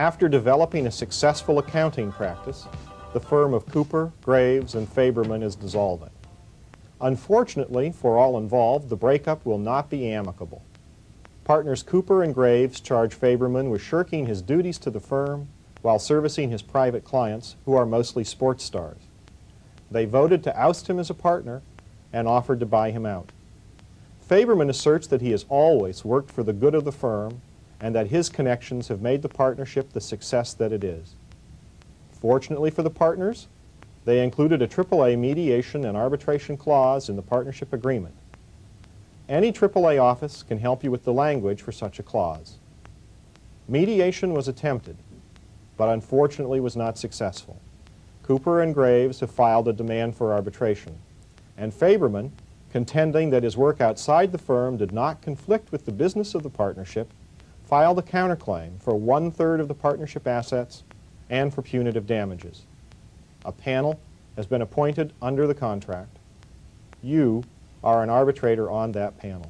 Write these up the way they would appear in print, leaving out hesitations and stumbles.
After developing a successful accounting practice, the firm of Cooper, Graves, and Faberman is dissolving. Unfortunately for all involved, the breakup will not be amicable. Partners Cooper and Graves charge Faberman with shirking his duties to the firm while servicing his private clients, who are mostly sports stars. They voted to oust him as a partner and offered to buy him out. Faberman asserts that he has always worked for the good of the firm and that his connections have made the partnership the success that it is. Fortunately for the partners, they included a AAA mediation and arbitration clause in the partnership agreement. Any AAA office can help you with the language for such a clause. Mediation was attempted, but unfortunately was not successful. Cooper and Graves have filed a demand for arbitration, and Faberman, contending that his work outside the firm did not conflict with the business of the partnership, filed a counterclaim for 1/3 of the partnership assets and for punitive damages. A panel has been appointed under the contract. You are an arbitrator on that panel.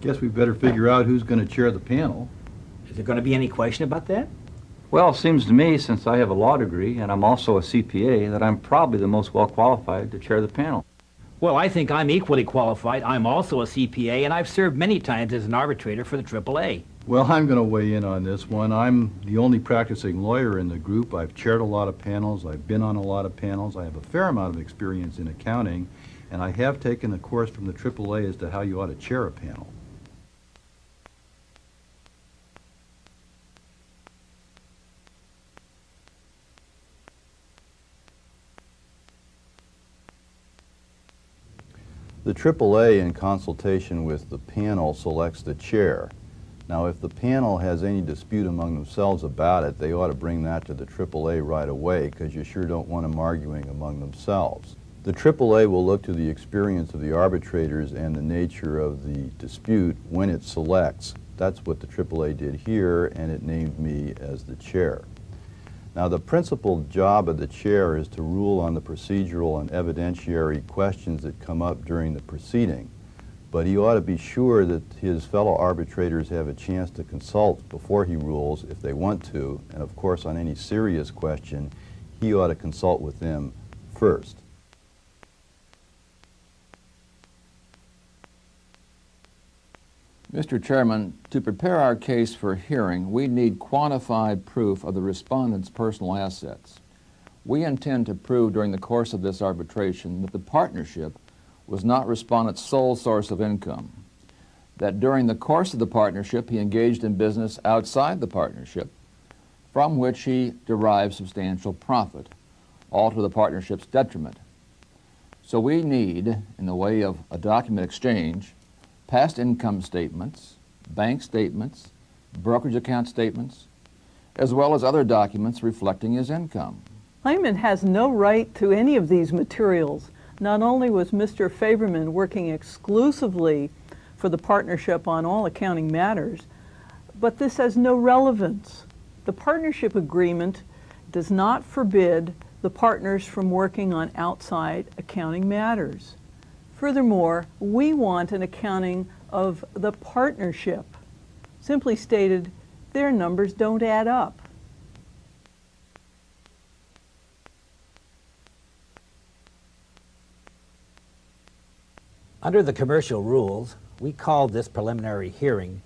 Guess we better figure out who's going to chair the panel. Is there going to be any question about that? Well, it seems to me, since I have a law degree and I'm also a CPA, that I'm probably the most well qualified to chair the panel. Well, I think I'm equally qualified. I'm also a CPA, and I've served many times as an arbitrator for the AAA. Well, I'm going to weigh in on this one. I'm the only practicing lawyer in the group. I've chaired a lot of panels. I've been on a lot of panels. I have a fair amount of experience in accounting, and I have taken a course from the AAA as to how you ought to chair a panel. The AAA, in consultation with the panel, selects the chair. Now, if the panel has any dispute among themselves about it, they ought to bring that to the AAA right away, because you sure don't want them arguing among themselves. The AAA will look to the experience of the arbitrators and the nature of the dispute when it selects. That's what the AAA did here, and it named me as the chair. Now, the principal job of the chair is to rule on the procedural and evidentiary questions that come up during the proceeding. But he ought to be sure that his fellow arbitrators have a chance to consult before he rules if they want to, and of course on any serious question, he ought to consult with them first. Mr. Chairman, to prepare our case for hearing, we need quantified proof of the respondent's personal assets. We intend to prove during the course of this arbitration that the partnership was not respondent's sole source of income, that during the course of the partnership he engaged in business outside the partnership from which he derived substantial profit, all to the partnership's detriment. So we need, in the way of a document exchange, past income statements, bank statements, brokerage account statements, as well as other documents reflecting his income. Claimant has no right to any of these materials. Not only was Mr. Faberman working exclusively for the partnership on all accounting matters, but this has no relevance. The partnership agreement does not forbid the partners from working on outside accounting matters. Furthermore, we want an accounting of the partnership. Simply stated, their numbers don't add up. Under the commercial rules, we called this preliminary hearing